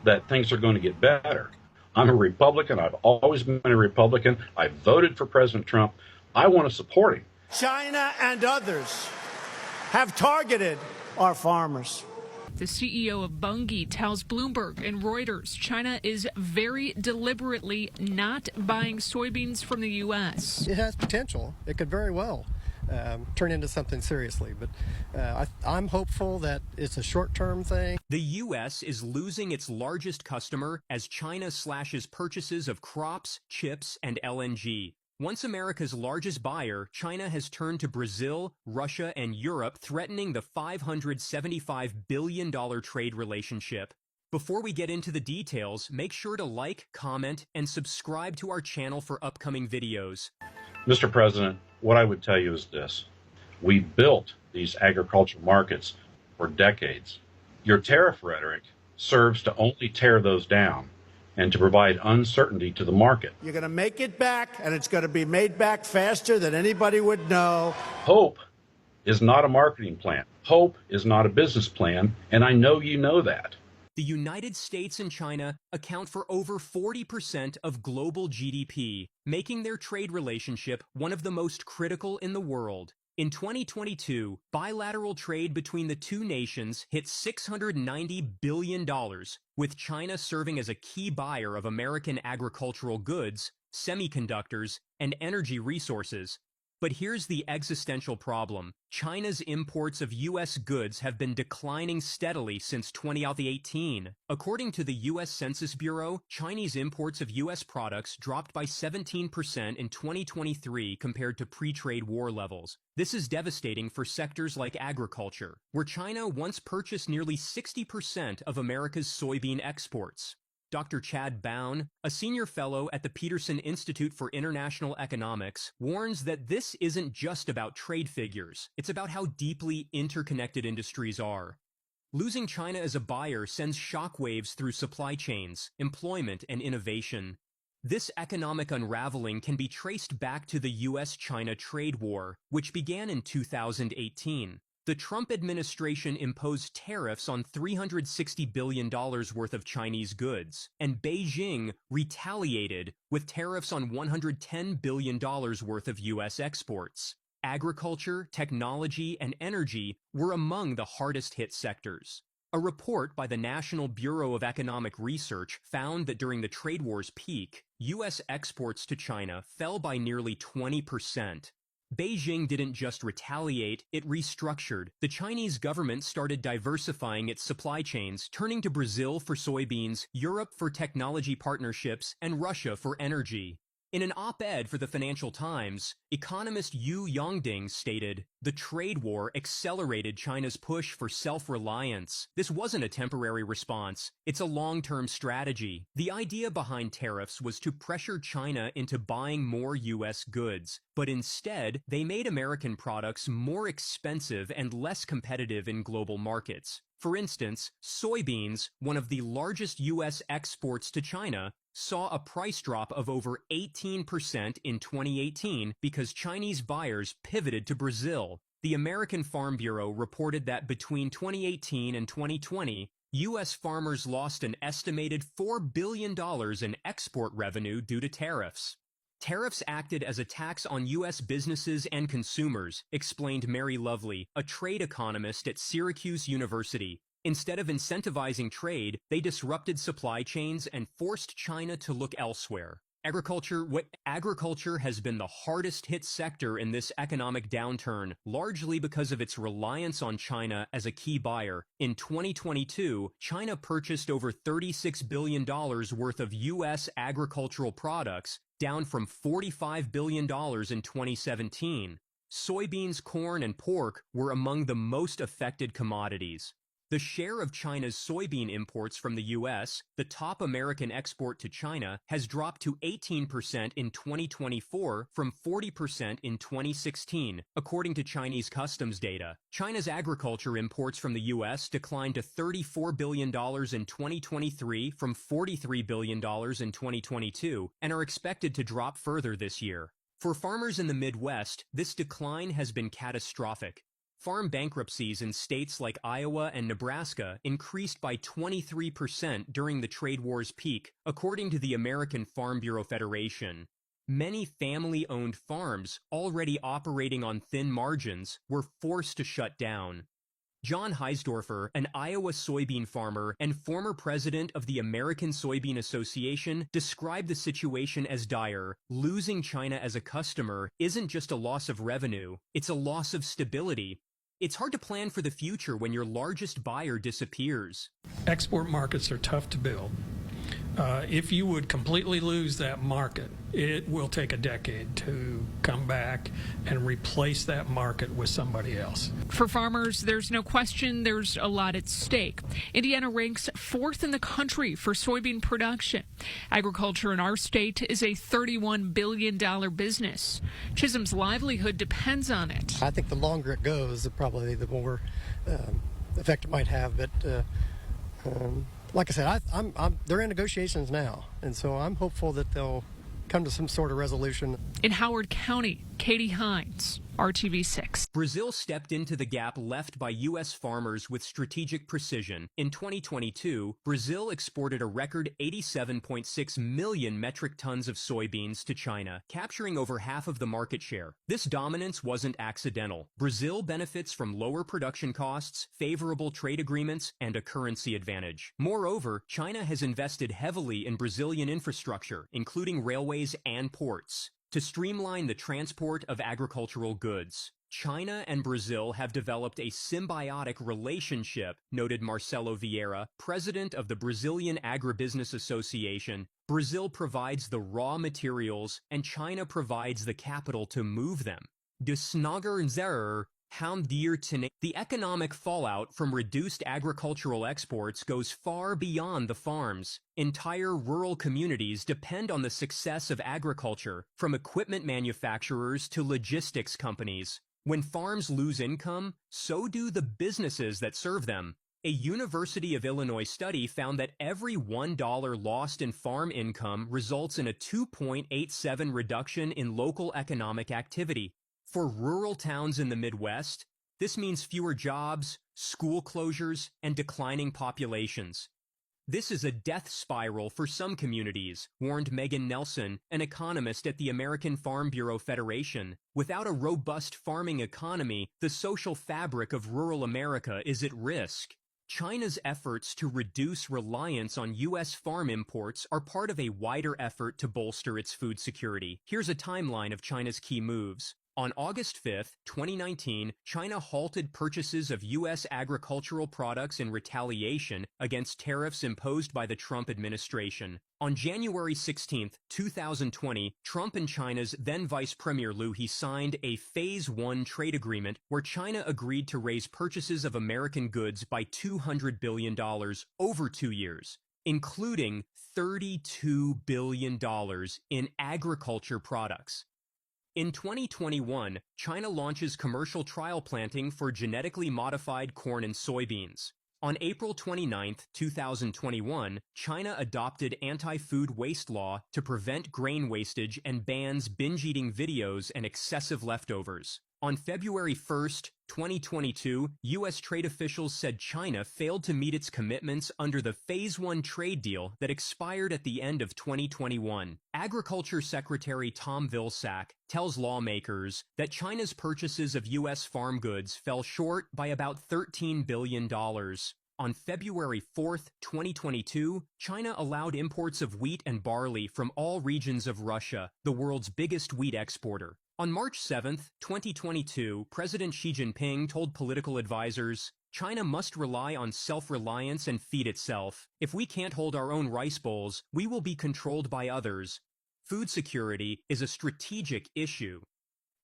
that things are going to get better. I'm a Republican. I've always been a Republican. I voted for President Trump. I want to support him. China and others have targeted our farmers. The CEO of Bunge tells Bloomberg and Reuters China is very deliberately not buying soybeans from the U.S. It has potential. It could very well turn into something seriously, but I'm hopeful that it's a short-term thing. The U.S. is losing its largest customer as China slashes purchases of crops, chips, and LNG. Once America's largest buyer, China has turned to Brazil, Russia, and Europe, threatening the $575 billion trade relationship. Before we get into the details, make sure to like, comment, and subscribe to our channel for upcoming videos. Mr. President, what I would tell you is this. We built these agricultural markets for decades. Your tariff rhetoric serves to only tear those down and to provide uncertainty to the market. You're going to make it back, and it's going to be made back faster than anybody would know. Hope is not a marketing plan. Hope is not a business plan, and I know you know that. The United States and China account for over 40% of global GDP, making their trade relationship one of the most critical in the world. In 2022, bilateral trade between the two nations hit $690 billion, with China serving as a key buyer of American agricultural goods, semiconductors, and energy resources. But here's the existential problem. China's imports of U.S. goods have been declining steadily since 2018. According to the U.S. Census Bureau, Chinese imports of U.S. products dropped by 17% in 2023 compared to pre-trade war levels. This is devastating for sectors like agriculture, where China once purchased nearly 60% of America's soybean exports. Dr. Chad Bown, a senior fellow at the Peterson Institute for International Economics, warns that this isn't just about trade figures. It's about how deeply interconnected industries are. Losing China as a buyer sends shockwaves through supply chains, employment, and innovation. This economic unraveling can be traced back to the U.S.-China trade war, which began in 2018. The Trump administration imposed tariffs on $360 billion worth of Chinese goods, and Beijing retaliated with tariffs on $110 billion worth of U.S. exports. Agriculture, technology, and energy were among the hardest hit sectors. A report by the National Bureau of Economic Research found that during the trade war's peak, U.S. exports to China fell by nearly 20%. Beijing didn't just retaliate, it restructured. The Chinese government started diversifying its supply chains, turning to Brazil for soybeans, Europe for technology partnerships, and Russia for energy. In an op-ed for the Financial Times, economist Yu Yongding stated, "The trade war accelerated China's push for self-reliance. This wasn't a temporary response. It's a long-term strategy. The idea behind tariffs was to pressure China into buying more U.S. goods, but instead, they made American products more expensive and less competitive in global markets. For instance, soybeans, one of the largest U.S. exports to China, saw a price drop of over 18% in 2018 because Chinese buyers pivoted to Brazil. The American Farm Bureau reported that between 2018 and 2020, U.S. farmers lost an estimated $4 billion in export revenue due to tariffs. Tariffs acted as a tax on U.S. businesses and consumers, explained Mary Lovely, a trade economist at Syracuse University. Instead of incentivizing trade, they disrupted supply chains and forced China to look elsewhere. Agriculture has been the hardest hit sector in this economic downturn, largely because of its reliance on China as a key buyer. In 2022, China purchased over $36 billion worth of U.S. agricultural products, down from $45 billion in 2017. Soybeans, corn, and pork were among the most affected commodities. The share of China's soybean imports from the U.S., the top American export to China, has dropped to 18% in 2024 from 40% in 2016, according to Chinese customs data. China's agriculture imports from the U.S. declined to $34 billion in 2023 from $43 billion in 2022 and are expected to drop further this year. For farmers in the Midwest, this decline has been catastrophic. Farm bankruptcies in states like Iowa and Nebraska increased by 23% during the trade war's peak, according to the American Farm Bureau Federation. Many family-owned farms, already operating on thin margins, were forced to shut down. John Heisdorfer, an Iowa soybean farmer and former president of the American Soybean Association, described the situation as dire. Losing China as a customer isn't just a loss of revenue, it's a loss of stability. It's hard to plan for the future when your largest buyer disappears. Export markets are tough to build. If you would completely lose that market, it will take a decade to come back and replace that market with somebody else. For farmers, there's no question there's a lot at stake. Indiana ranks 4th in the country for soybean production. Agriculture in our state is a $31 billion business. Chisholm's livelihood depends on it. I think the longer it goes, probably the more effect it might have. But like I said, they're in negotiations now, and so I'm hopeful that they'll come to some sort of resolution. In Howard County, Katie Hines, RTV6. Brazil stepped into the gap left by U.S. farmers with strategic precision. In 2022, Brazil exported a record 87.6 million metric tons of soybeans to China, capturing over half of the market share. This dominance wasn't accidental. Brazil benefits from lower production costs, favorable trade agreements, and a currency advantage. Moreover, China has invested heavily in Brazilian infrastructure, including railways and ports, to streamline the transport of agricultural goods. China and Brazil have developed a symbiotic relationship, noted Marcelo Vieira, president of the Brazilian Agribusiness Association. Brazil provides the raw materials, and China provides the capital to move them. De Snagger the economic fallout from reduced agricultural exports goes far beyond the farms. Entire rural communities depend on the success of agriculture, from equipment manufacturers to logistics companies. When farms lose income, so do the businesses that serve them. A University of Illinois study found that every $1 lost in farm income results in a 2.87 reduction in local economic activity. For rural towns in the Midwest, this means fewer jobs, school closures, and declining populations. This is a death spiral for some communities, warned Megan Nelson, an economist at the American Farm Bureau Federation. Without a robust farming economy, the social fabric of rural America is at risk. China's efforts to reduce reliance on U.S. farm imports are part of a wider effort to bolster its food security. Here's a timeline of China's key moves. On August 5, 2019, China halted purchases of U.S. agricultural products in retaliation against tariffs imposed by the Trump administration. On January 16, 2020, Trump and China's then Vice Premier Liu He signed a Phase 1 trade agreement where China agreed to raise purchases of American goods by $200 billion over 2 years, including $32 billion in agriculture products. In 2021, China launches commercial trial planting for genetically modified corn and soybeans. On April 29, 2021, China adopted anti-food waste law to prevent grain wastage and bans binge-eating videos and excessive leftovers. On February 1, 2022, U.S. trade officials said China failed to meet its commitments under the Phase 1 trade deal that expired at the end of 2021. Agriculture Secretary Tom Vilsack tells lawmakers that China's purchases of U.S. farm goods fell short by about $13 billion. On February 4, 2022, China allowed imports of wheat and barley from all regions of Russia, the world's biggest wheat exporter. On March 7, 2022, President Xi Jinping told political advisors, China must rely on self-reliance and feed itself. If we can't hold our own rice bowls, we will be controlled by others. Food security is a strategic issue.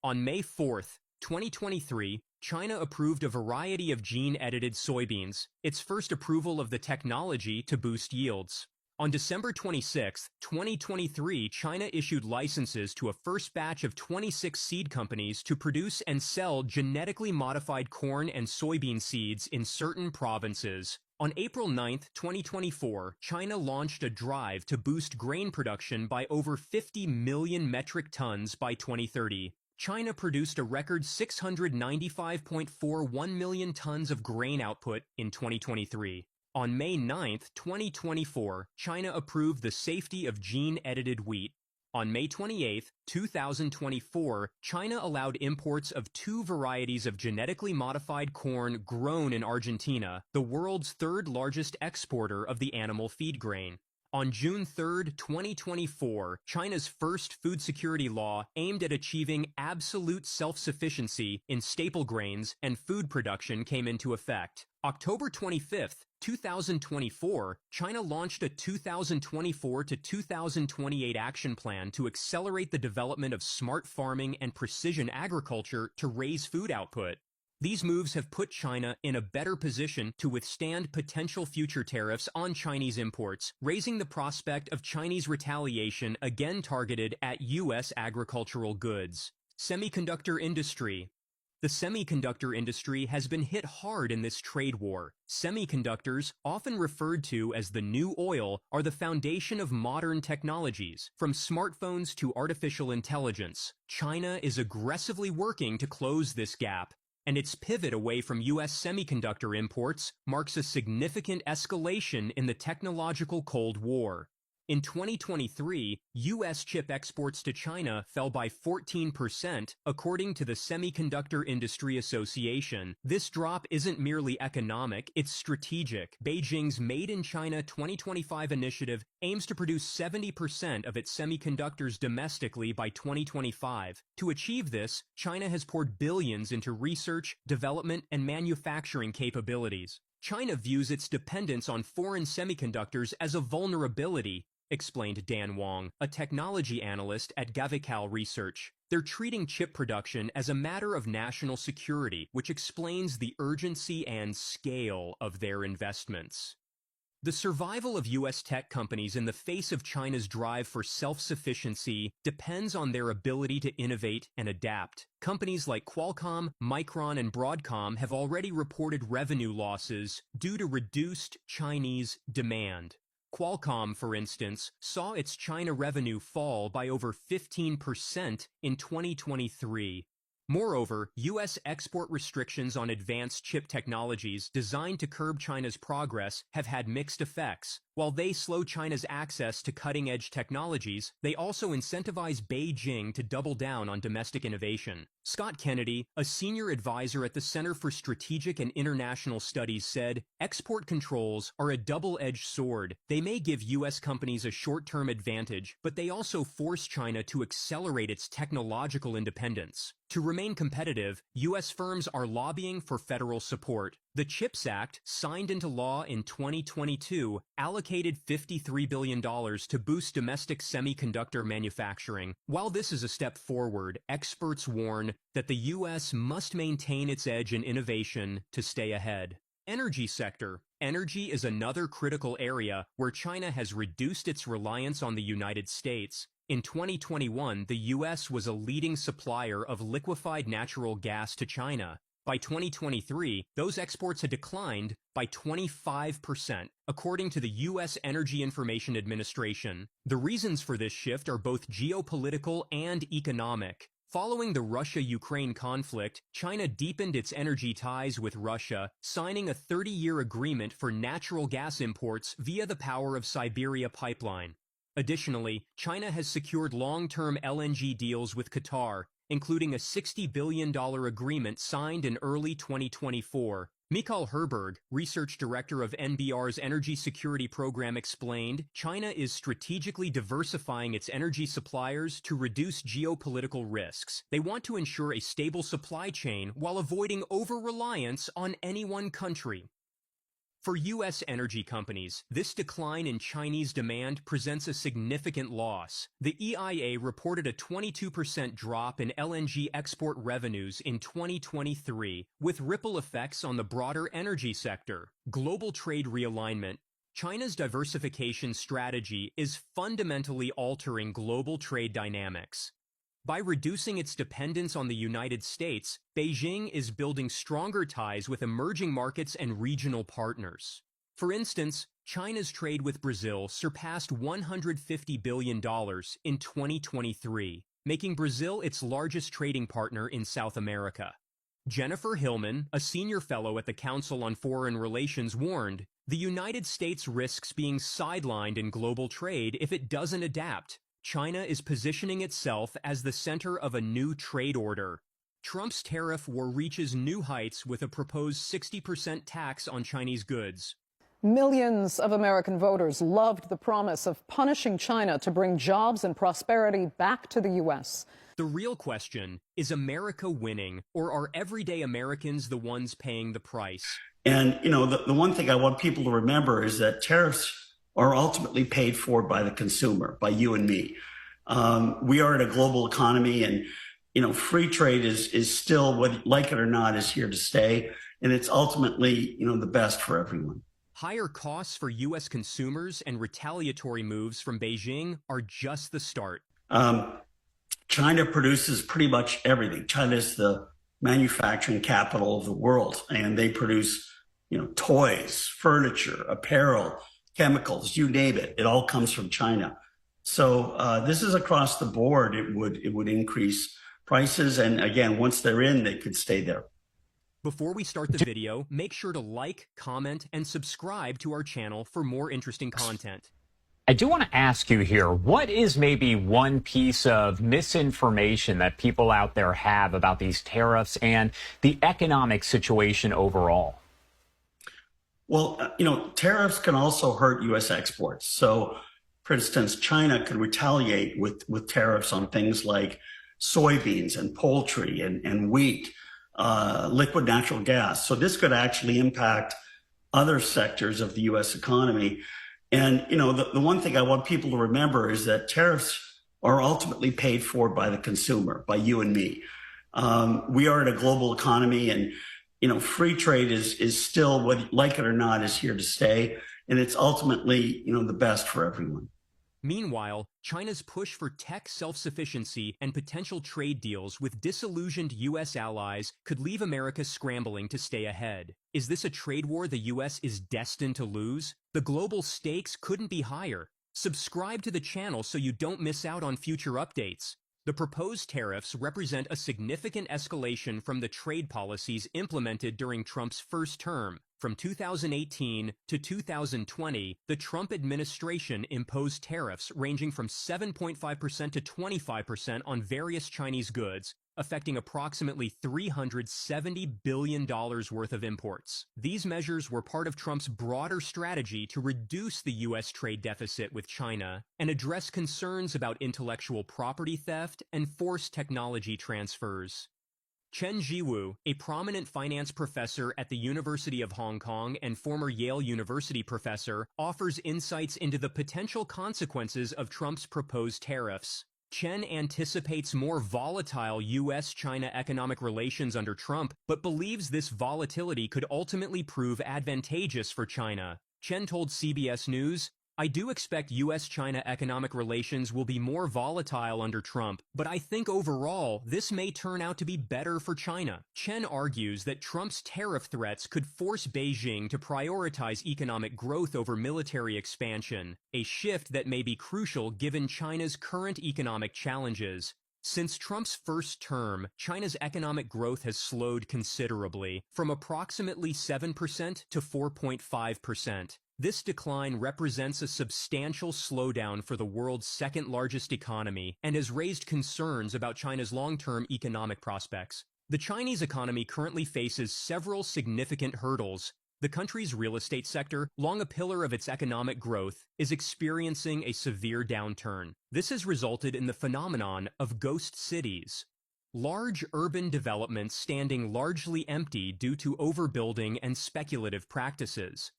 On May 4, 2023, China approved a variety of gene-edited soybeans, its first approval of the technology to boost yields. On December 26, 2023, China issued licenses to a first batch of 26 seed companies to produce and sell genetically modified corn and soybean seeds in certain provinces. On April 9, 2024, China launched a drive to boost grain production by over 50 million metric tons by 2030. China produced a record 695.41 million tons of grain output in 2023. On May 9, 2024, China approved the safety of gene-edited wheat. On May 28, 2024, China allowed imports of 2 varieties of genetically modified corn grown in Argentina, the world's third largest exporter of the animal feed grain. On June 3, 2024, China's first food security law aimed at achieving absolute self-sufficiency in staple grains and food production came into effect. October 25, 2024, China launched a 2024 to 2028 action plan to accelerate the development of smart farming and precision agriculture to raise food output. These moves have put China in a better position to withstand potential future tariffs on Chinese imports, raising the prospect of Chinese retaliation again targeted at U.S. agricultural goods. Semiconductor industry. The semiconductor industry has been hit hard in this trade war. Semiconductors, often referred to as the new oil, are the foundation of modern technologies, from smartphones to artificial intelligence. China is aggressively working to close this gap, and its pivot away from U.S. semiconductor imports marks a significant escalation in the technological Cold War. In 2023, U.S. chip exports to China fell by 14%, according to the Semiconductor Industry Association. This drop isn't merely economic, it's strategic. Beijing's Made in China 2025 initiative aims to produce 70% of its semiconductors domestically by 2025. To achieve this, China has poured billions into research, development, and manufacturing capabilities. China views its dependence on foreign semiconductors as a vulnerability, explained Dan Wong, a technology analyst at Gavical Research. They're treating chip production as a matter of national security, which explains the urgency and scale of their investments. The survival of U.S. tech companies in the face of China's drive for self-sufficiency depends on their ability to innovate and adapt. Companies like Qualcomm, Micron, and Broadcom have already reported revenue losses due to reduced Chinese demand. Qualcomm, for instance, saw its China revenue fall by over 15% in 2023. Moreover, U.S. export restrictions on advanced chip technologies designed to curb China's progress have had mixed effects. While they slow China's access to cutting-edge technologies, they also incentivize Beijing to double down on domestic innovation. Scott Kennedy, a senior advisor at the Center for Strategic and International Studies, said, "Export controls are a double-edged sword. They may give U.S. companies a short-term advantage, but they also force China to accelerate its technological independence. To remain competitive, U.S. firms are lobbying for federal support. The CHIPS Act, signed into law in 2022, allocated $53 billion to boost domestic semiconductor manufacturing. While this is a step forward, experts warn that the U.S. must maintain its edge in innovation to stay ahead. Energy sector. Energy is another critical area where China has reduced its reliance on the United States. In 2021, the U.S. was a leading supplier of liquefied natural gas to China. By 2023, those exports had declined by 25%, according to the U.S. Energy Information Administration. The reasons for this shift are both geopolitical and economic. Following the Russia-Ukraine conflict, China deepened its energy ties with Russia, signing a 30-year agreement for natural gas imports via the Power of Siberia pipeline. Additionally, China has secured long-term LNG deals with Qatar, including a $60 billion agreement signed in early 2024. Mikhail Herberg, research director of NBR's Energy Security Program, explained, China is strategically diversifying its energy suppliers to reduce geopolitical risks. They want to ensure a stable supply chain while avoiding over-reliance on any one country. For U.S. energy companies, this decline in Chinese demand presents a significant loss. The EIA reported a 22% drop in LNG export revenues in 2023, with ripple effects on the broader energy sector. Global trade realignment. China's diversification strategy is fundamentally altering global trade dynamics. By reducing its dependence on the United States, Beijing is building stronger ties with emerging markets and regional partners. For instance, China's trade with Brazil surpassed $150 billion in 2023. making Brazil its largest trading partner in South America. Jennifer Hillman, a senior fellow at the Council on Foreign Relations, warned, the United States risks being sidelined in global trade if it doesn't adapt. China is positioning itself as the center of a new trade order. Trump's tariff war reaches new heights with a proposed 60% tax on Chinese goods. Millions of American voters loved the promise of punishing China to bring jobs and prosperity back to the U.S. The real question, is America winning, or are everyday Americans the ones paying the price? And, the one thing I want people to remember is that tariffs are ultimately paid for by the consumer, by you and me. We are in a global economy, and, free trade is still, whether you like it or not, is here to stay. And it's ultimately, the best for everyone. Higher costs for U.S. consumers and retaliatory moves from Beijing are just the start. China produces pretty much everything. China is the manufacturing capital of the world, and they produce, toys, furniture, apparel, chemicals, you name it. It all comes from China. So this is across the board. It would increase prices, and again, once they're in, they could stay there. Before we start the video, make sure to like, comment, and subscribe to our channel for more interesting content. I do want to ask you here, what is maybe one piece of misinformation that people out there have about these tariffs and the economic situation overall? Well, tariffs can also hurt U.S. exports. So, for instance, China could retaliate with tariffs on things like soybeans and poultry and wheat, liquid natural gas. So this could actually impact other sectors of the U.S. economy. And, the one thing I want people to remember is that tariffs are ultimately paid for by the consumer, by you and me. We are in a global economy, and, free trade is still, whether you like it or not, is here to stay. And it's ultimately, the best for everyone. Meanwhile, China's push for tech self-sufficiency and potential trade deals with disillusioned U.S. allies could leave America scrambling to stay ahead. Is this a trade war the U.S. is destined to lose? The global stakes couldn't be higher. Subscribe to the channel so you don't miss out on future updates. The proposed tariffs represent a significant escalation from the trade policies implemented during Trump's first term. From 2018 to 2020, the Trump administration imposed tariffs ranging from 7.5% to 25% on various Chinese goods, affecting approximately $370 billion worth of imports. These measures were part of Trump's broader strategy to reduce the U.S. trade deficit with China and address concerns about intellectual property theft and forced technology transfers. Chen Jiwu, a prominent finance professor at the University of Hong Kong and former Yale University professor, offers insights into the potential consequences of Trump's proposed tariffs. Chen anticipates more volatile U.S.-China economic relations under Trump, but believes this volatility could ultimately prove advantageous for China. Chen told CBS News, I do expect U.S.-China economic relations will be more volatile under Trump, but I think overall this may turn out to be better for China. Chen argues that Trump's tariff threats could force Beijing to prioritize economic growth over military expansion, a shift that may be crucial given China's current economic challenges. Since Trump's first term, China's economic growth has slowed considerably, from approximately 7% to 4.5%. This decline represents a substantial slowdown for the world's second-largest economy and has raised concerns about China's long-term economic prospects. The Chinese economy currently faces several significant hurdles. The country's real estate sector, long a pillar of its economic growth, is experiencing a severe downturn. This has resulted in the phenomenon of ghost cities. Large urban developments standing largely empty due to overbuilding and speculative practices.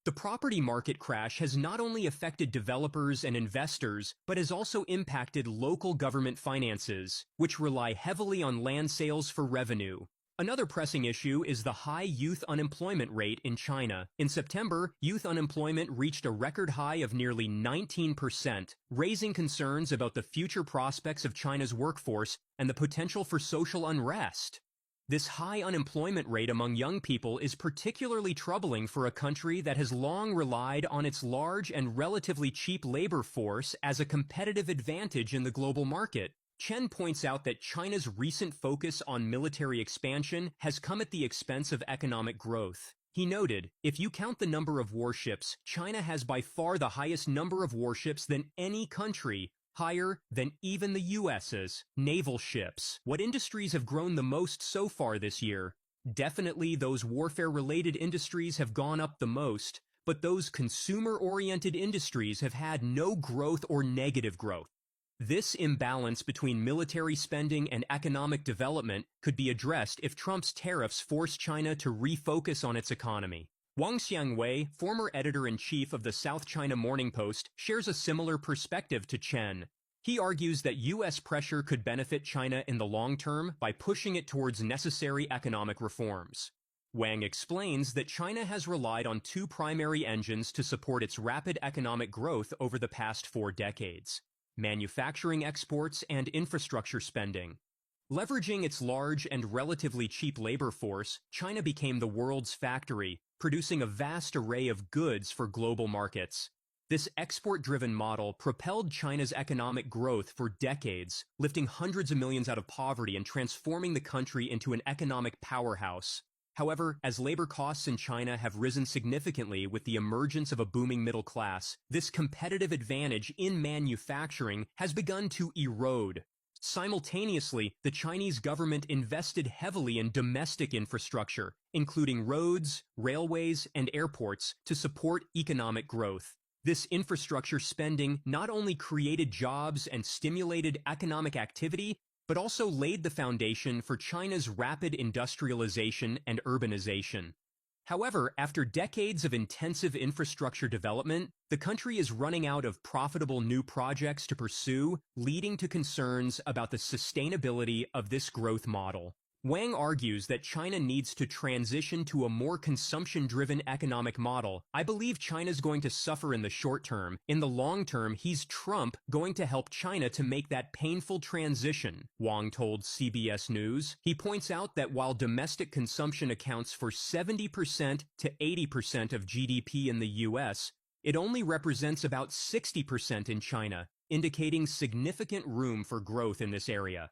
The property market crash has not only affected developers and investors, but has also impacted local government finances, which rely heavily on land sales for revenue. Another pressing issue is the high youth unemployment rate in China. In September, youth unemployment reached a record high of nearly 19%, raising concerns about the future prospects of China's workforce and the potential for social unrest. This high unemployment rate among young people is particularly troubling for a country that has long relied on its large and relatively cheap labor force as a competitive advantage in the global market. Chen points out that China's recent focus on military expansion has come at the expense of economic growth. He noted, if you count the number of warships, China has by far the highest number of warships than any country, higher than even the U.S.'s naval ships. What industries have grown the most so far this year? Definitely those warfare-related industries have gone up the most, but those consumer-oriented industries have had no growth or negative growth. This imbalance between military spending and economic development could be addressed if Trump's tariffs force China to refocus on its economy. Wang Xiangwei, former editor-in-chief of the South China Morning Post, shares a similar perspective to Chen. He argues that U.S. pressure could benefit China in the long term by pushing it towards necessary economic reforms. Wang explains that China has relied on two primary engines to support its rapid economic growth over the past 4 decades: manufacturing exports and infrastructure spending. Leveraging its large and relatively cheap labor force, China became the world's factory, producing a vast array of goods for global markets. This export-driven model propelled China's economic growth for decades, lifting hundreds of millions out of poverty and transforming the country into an economic powerhouse. However, as labor costs in China have risen significantly with the emergence of a booming middle class, this competitive advantage in manufacturing has begun to erode. Simultaneously, the Chinese government invested heavily in domestic infrastructure, including roads, railways, and airports, to support economic growth. This infrastructure spending not only created jobs and stimulated economic activity, but also laid the foundation for China's rapid industrialization and urbanization. However, after decades of intensive infrastructure development, the country is running out of profitable new projects to pursue, leading to concerns about the sustainability of this growth model. Wang argues that China needs to transition to a more consumption-driven economic model. I believe China's going to suffer in the short term. In the long term, he's Trump going to help China to make that painful transition, Wang told CBS News. He points out that while domestic consumption accounts for 70% to 80% of GDP in the U.S., it only represents about 60% in China, indicating significant room for growth in this area.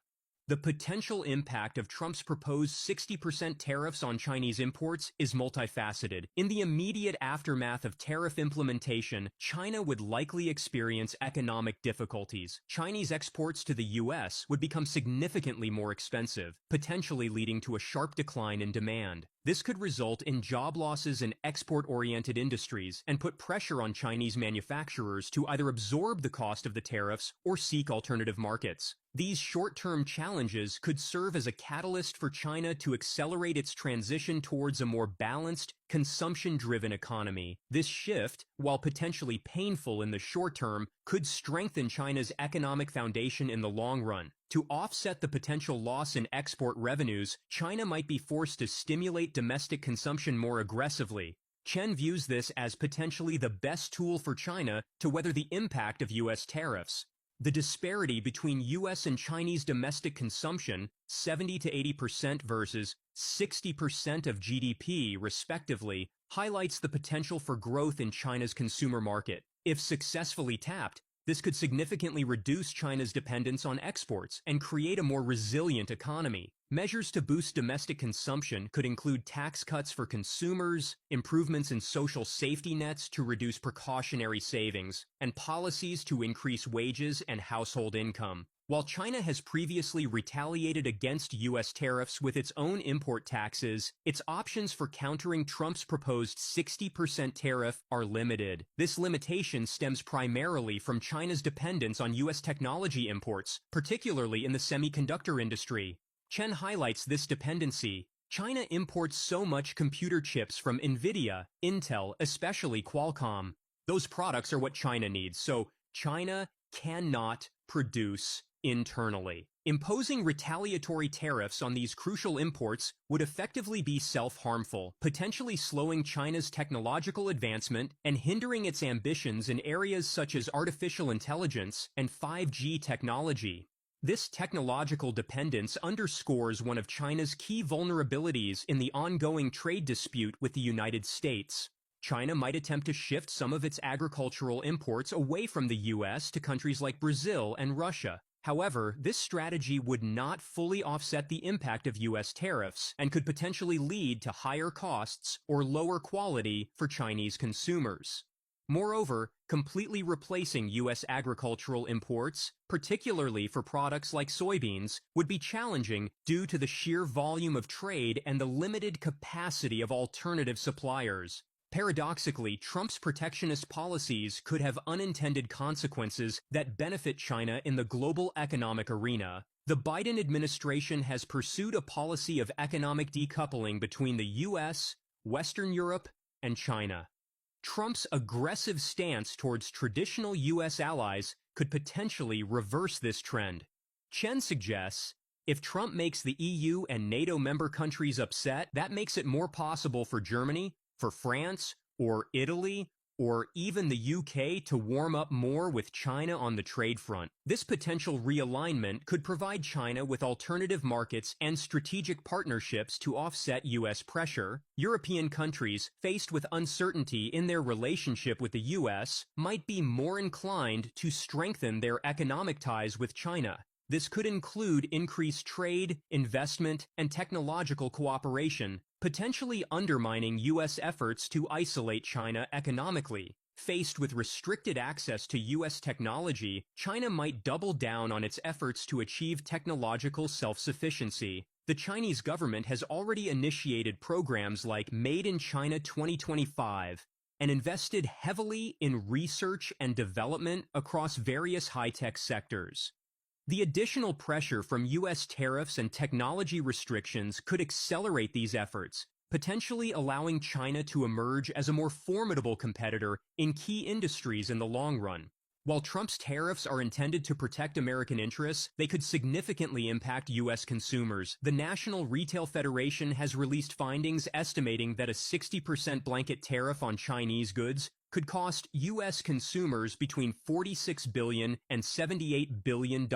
The potential impact of Trump's proposed 60% tariffs on Chinese imports is multifaceted. In the immediate aftermath of tariff implementation, China would likely experience economic difficulties. Chinese exports to the U.S. would become significantly more expensive, potentially leading to a sharp decline in demand. This could result in job losses in export-oriented industries and put pressure on Chinese manufacturers to either absorb the cost of the tariffs or seek alternative markets. These short-term challenges could serve as a catalyst for China to accelerate its transition towards a more balanced, consumption-driven economy. This shift, while potentially painful in the short term, could strengthen China's economic foundation in the long run. To offset the potential loss in export revenues, China might be forced to stimulate domestic consumption more aggressively. Chen views this as potentially the best tool for China to weather the impact of U.S. tariffs. The disparity between U.S. and Chinese domestic consumption, 70 to 80% versus 60% of GDP, respectively, highlights the potential for growth in China's consumer market. If successfully tapped, this could significantly reduce China's dependence on exports and create a more resilient economy. Measures to boost domestic consumption could include tax cuts for consumers, improvements in social safety nets to reduce precautionary savings, and policies to increase wages and household income. While China has previously retaliated against U.S. tariffs with its own import taxes, its options for countering Trump's proposed 60% tariff are limited. This limitation stems primarily from China's dependence on U.S. technology imports, particularly in the semiconductor industry. Chen highlights this dependency. China imports so much computer chips from NVIDIA, Intel, especially Qualcomm. Those products are what China needs, so China cannot produce internally. Imposing retaliatory tariffs on these crucial imports would effectively be self-harmful, potentially slowing China's technological advancement and hindering its ambitions in areas such as artificial intelligence and 5G technology. This technological dependence underscores one of China's key vulnerabilities in the ongoing trade dispute with the United States. China might attempt to shift some of its agricultural imports away from the U.S. to countries like Brazil and Russia. However, this strategy would not fully offset the impact of U.S. tariffs and could potentially lead to higher costs or lower quality for Chinese consumers. Moreover, completely replacing U.S. agricultural imports, particularly for products like soybeans, would be challenging due to the sheer volume of trade and the limited capacity of alternative suppliers. Paradoxically, Trump's protectionist policies could have unintended consequences that benefit China in the global economic arena. The Biden administration has pursued a policy of economic decoupling between the U.S., Western Europe, and China. Trump's aggressive stance towards traditional U.S. allies could potentially reverse this trend. Chen suggests, if Trump makes the EU and NATO member countries upset, that makes it more possible for Germany, for France, or Italy, or even the UK to warm up more with China on the trade front. This potential realignment could provide China with alternative markets and strategic partnerships to offset U.S. pressure. European countries, faced with uncertainty in their relationship with the U.S., might be more inclined to strengthen their economic ties with China. This could include increased trade, investment, and technological cooperation, potentially undermining U.S. efforts to isolate China economically. Faced with restricted access to U.S. technology, China might double down on its efforts to achieve technological self-sufficiency. The Chinese government has already initiated programs like Made in China 2025 and invested heavily in research and development across various high-tech sectors. The additional pressure from U.S. tariffs and technology restrictions could accelerate these efforts, potentially allowing China to emerge as a more formidable competitor in key industries in the long run. While Trump's tariffs are intended to protect American interests, they could significantly impact U.S. consumers. The National Retail Federation has released findings estimating that a 60% blanket tariff on Chinese goods could cost U.S. consumers between $46 billion and $78 billion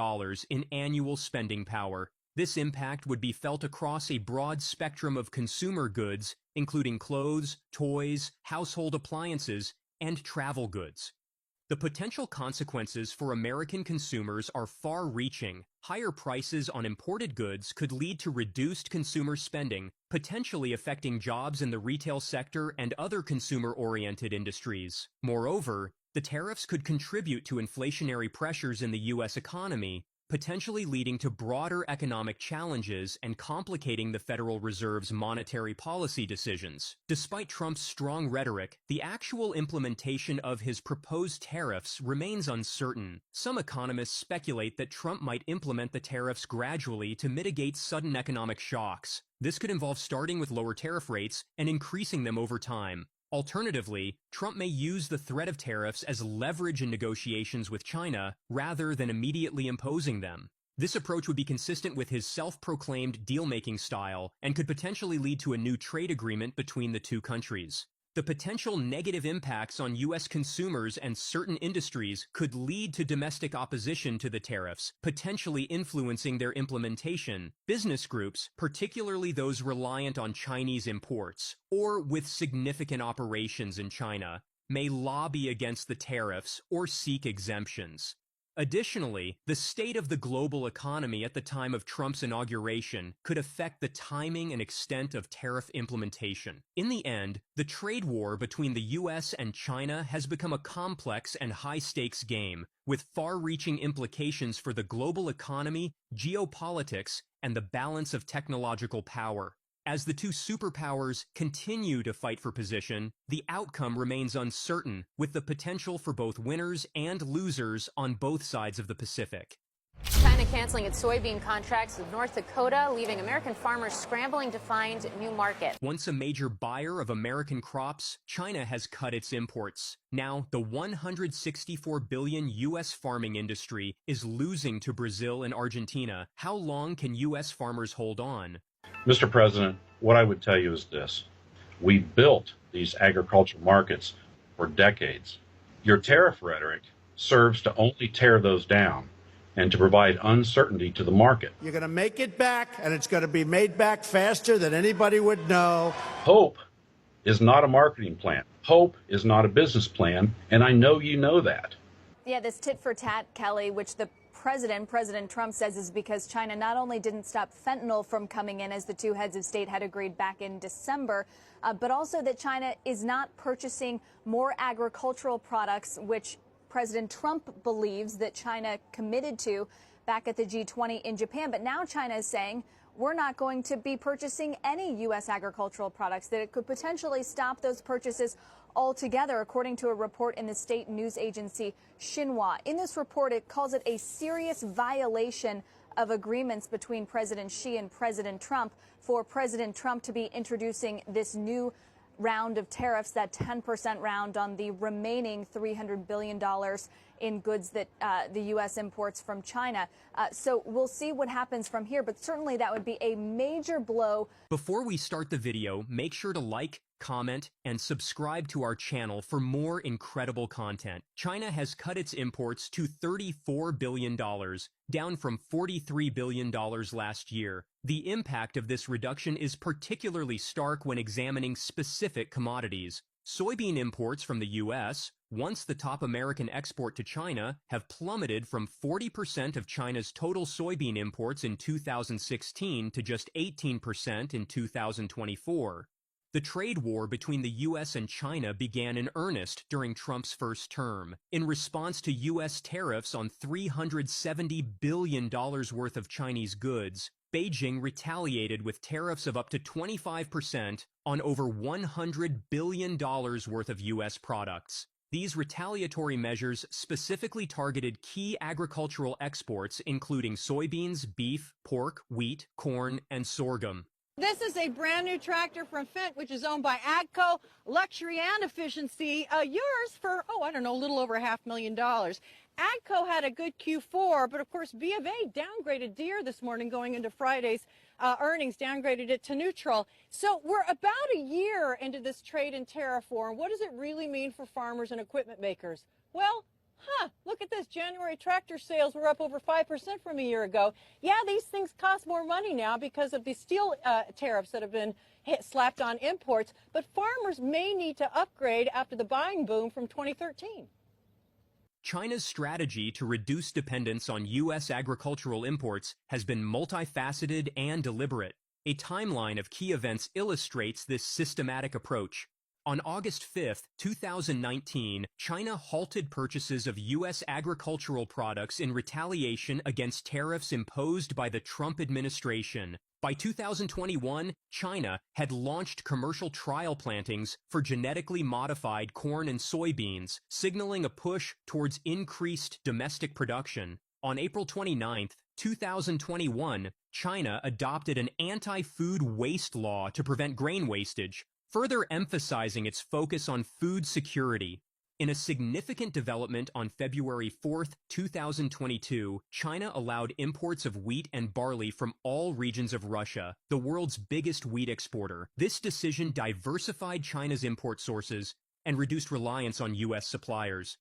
in annual spending power. This impact would be felt across a broad spectrum of consumer goods, including clothes, toys, household appliances, and travel goods. The potential consequences for American consumers are far-reaching. Higher prices on imported goods could lead to reduced consumer spending, potentially affecting jobs in the retail sector and other consumer-oriented industries. Moreover, the tariffs could contribute to inflationary pressures in the U.S. economy, potentially leading to broader economic challenges and complicating the Federal Reserve's monetary policy decisions. Despite Trump's strong rhetoric, the actual implementation of his proposed tariffs remains uncertain. Some economists speculate that Trump might implement the tariffs gradually to mitigate sudden economic shocks. This could involve starting with lower tariff rates and increasing them over time. Alternatively, Trump may use the threat of tariffs as leverage in negotiations with China rather than immediately imposing them. This approach would be consistent with his self-proclaimed deal-making style and could potentially lead to a new trade agreement between the two countries. The potential negative impacts on U.S. consumers and certain industries could lead to domestic opposition to the tariffs, potentially influencing their implementation. Business groups, particularly those reliant on Chinese imports or with significant operations in China, may lobby against the tariffs or seek exemptions. Additionally, the state of the global economy at the time of Trump's inauguration could affect the timing and extent of tariff implementation. In the end, the trade war between the U.S. and China has become a complex and high-stakes game, with far-reaching implications for the global economy, geopolitics, and the balance of technological power. As the two superpowers continue to fight for position, the outcome remains uncertain, with the potential for both winners and losers on both sides of the Pacific. China canceling its soybean contracts with North Dakota, leaving American farmers scrambling to find new markets. Once a major buyer of American crops, China has cut its imports. Now, the $164 billion U.S. farming industry is losing to Brazil and Argentina. How long can U.S. farmers hold on? Mr. President, what I would tell you is this. We built these agricultural markets for decades. Your tariff rhetoric serves to only tear those down and to provide uncertainty to the market. You're going to make it back, and it's going to be made back faster than anybody would know. Hope is not a marketing plan. Hope is not a business plan, and I know you know that. Yeah, this tit for tat, Kelly, which the president, President Trump says is because China not only didn't stop fentanyl from coming in, as the two heads of state had agreed back in December, but also that China is not purchasing more agricultural products, which President Trump believes that China committed to back at the G20 in Japan. But now China is saying we're not going to be purchasing any U.S. agricultural products, that it could potentially stop those purchases altogether, according to a report in the state news agency Xinhua. In this report, it calls it a serious violation of agreements between President Xi and President Trump for President Trump to be introducing this new round of tariffs, that 10% round on the remaining $300 billion in goods that the U.S. imports from China. So we'll see what happens from here, but certainly that would be a major blow. Before we start the video, make sure to like, comment, and subscribe to our channel for more incredible content. China has cut its imports to $34 billion, down from $43 billion last year. The impact of this reduction is particularly stark when examining specific commodities. Soybean imports from the U.S., once the top American export to China, have plummeted from 40% of China's total soybean imports in 2016 to just 18% in 2024. The trade war between the U.S. and China began in earnest during Trump's first term. In response to U.S. tariffs on $370 billion worth of Chinese goods, Beijing retaliated with tariffs of up to 25% on over $100 billion worth of U.S. products. These retaliatory measures specifically targeted key agricultural exports, including soybeans, beef, pork, wheat, corn, and sorghum. This is a brand new tractor from Fendt, which is owned by AGCO, luxury and efficiency. Yours for, a little over $500,000. AGCO had a good Q4, but of course B of A downgraded Deere this morning going into Friday's earnings, downgraded it to neutral. So we're about a year into this trade and tariff war. What does it really mean for farmers and equipment makers? Well, look at this. January tractor sales were up over 5% from a year ago. Yeah, these things cost more money now because of the steel tariffs that have been slapped on imports, but farmers may need to upgrade after the buying boom from 2013. China's strategy to reduce dependence on U.S. agricultural imports has been multifaceted and deliberate. A timeline of key events illustrates this systematic approach. On August 5, 2019, China halted purchases of U.S. agricultural products in retaliation against tariffs imposed by the Trump administration. By 2021, China had launched commercial trial plantings for genetically modified corn and soybeans, signaling a push towards increased domestic production. On April 29, 2021, China adopted an anti-food waste law to prevent grain wastage, further emphasizing its focus on food security. In a significant development on February 4, 2022, China allowed imports of wheat and barley from all regions of Russia, the world's biggest wheat exporter. This decision diversified China's import sources and reduced reliance on U.S. suppliers.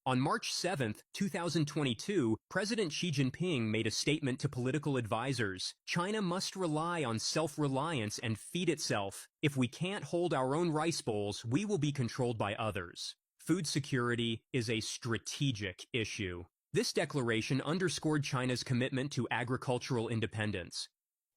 On March 7, 2022, President Xi Jinping made a statement to political advisors. China must rely on self-reliance and feed itself. If we can't hold our own rice bowls, we will be controlled by others. Food security is a strategic issue. This declaration underscored China's commitment to agricultural independence.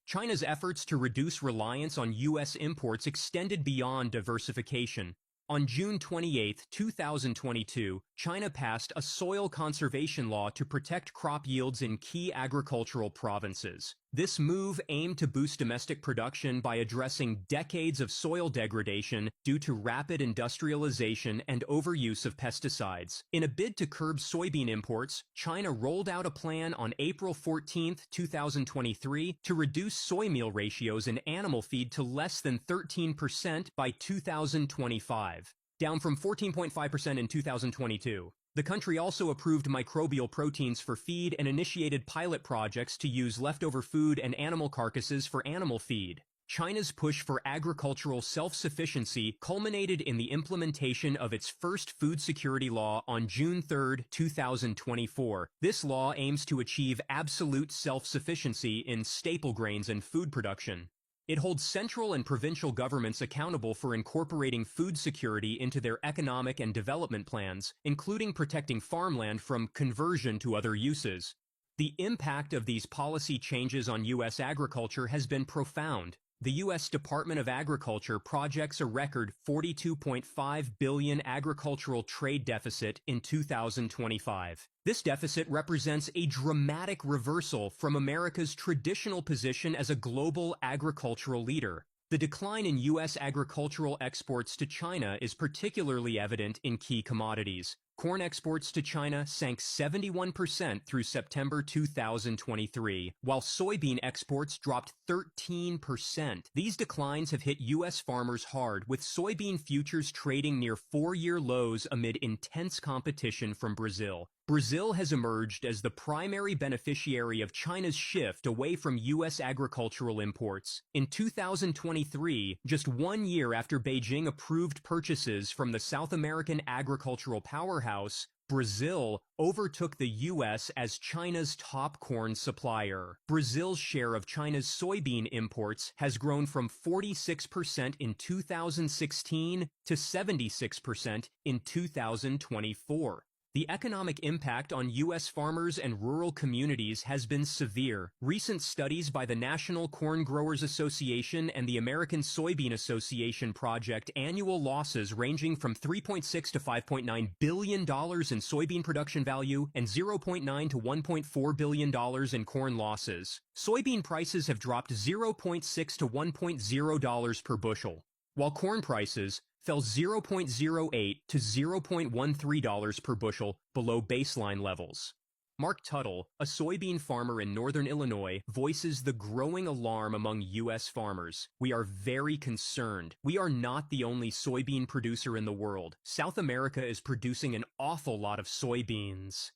China's efforts to reduce reliance on U.S. imports extended beyond diversification. On June 28, 2022, China passed a soil conservation law to protect crop yields in key agricultural provinces. This move aimed to boost domestic production by addressing decades of soil degradation due to rapid industrialization and overuse of pesticides. In a bid to curb soybean imports, China rolled out a plan on April 14, 2023 to reduce soy meal ratios in animal feed to less than 13% by 2025, down from 14.5% in 2022. The country also approved microbial proteins for feed and initiated pilot projects to use leftover food and animal carcasses for animal feed. China's push for agricultural self-sufficiency culminated in the implementation of its first food security law on June 3, 2024. This law aims to achieve absolute self-sufficiency in staple grains and food production. It holds central and provincial governments accountable for incorporating food security into their economic and development plans, including protecting farmland from conversion to other uses. The impact of these policy changes on U.S. agriculture has been profound. The U.S. Department of Agriculture projects a record $42.5 billion agricultural trade deficit in 2025. This deficit represents a dramatic reversal from America's traditional position as a global agricultural leader. The decline in U.S. agricultural exports to China is particularly evident in key commodities. Corn exports to China sank 71% through September 2023, while soybean exports dropped 13%. These declines have hit U.S. farmers hard, with soybean futures trading near four-year lows amid intense competition from Brazil. Brazil has emerged as the primary beneficiary of China's shift away from U.S. agricultural imports. In 2023, just 1 year after Beijing approved purchases from the South American agricultural powerhouse, Brazil overtook the U.S. as China's top corn supplier. Brazil's share of China's soybean imports has grown from 46% in 2016 to 76% in 2024. The economic impact on U.S. farmers and rural communities has been severe. Recent studies by the National Corn Growers Association and the American Soybean Association project annual losses ranging from $3.6 to $5.9 billion in soybean production value and $0.9 to $1.4 billion in corn losses. Soybean prices have dropped $0.6 to $1.0 per bushel, while corn prices fell $0.08 to $0.13 per bushel below baseline levels. Mark Tuttle, a soybean farmer in northern Illinois, voices the growing alarm among U.S. farmers. "We are very concerned. We are not the only soybean producer in the world. South America is producing an awful lot of soybeans.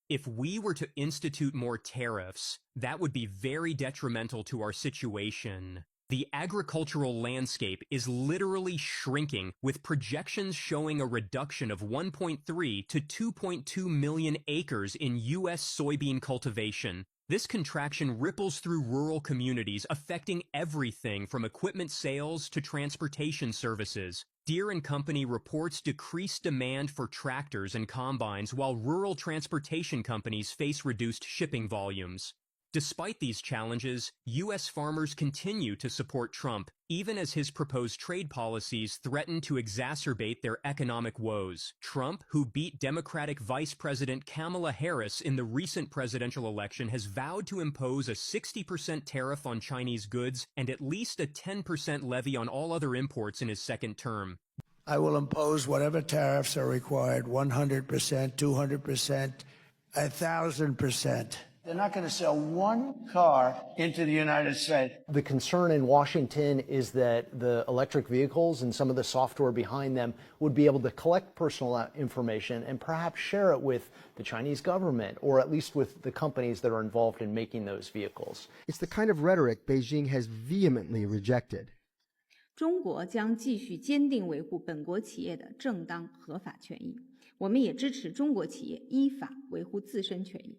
If we were to institute more tariffs, that would be very detrimental to our situation." The agricultural landscape is literally shrinking, with projections showing a reduction of 1.3 to 2.2 million acres in U.S. soybean cultivation. This contraction ripples through rural communities, affecting everything from equipment sales to transportation services. Deere & Company reports decreased demand for tractors and combines, while rural transportation companies face reduced shipping volumes. Despite these challenges, U.S. farmers continue to support Trump, even as his proposed trade policies threaten to exacerbate their economic woes. Trump, who beat Democratic Vice President Kamala Harris in the recent presidential election, has vowed to impose a 60% tariff on Chinese goods and at least a 10% levy on all other imports in his second term. "I will impose whatever tariffs are required, 100%, 200%, 1,000%. They're not going to sell one car into the United States." The concern in Washington is that the electric vehicles and some of the software behind them would be able to collect personal information and perhaps share it with the Chinese government, or at least with the companies that are involved in making those vehicles. It's the kind of rhetoric Beijing has vehemently rejected. 中国将继续坚定维护本国企业的正当合法权益，我们也支持中国企业依法维护自身权益。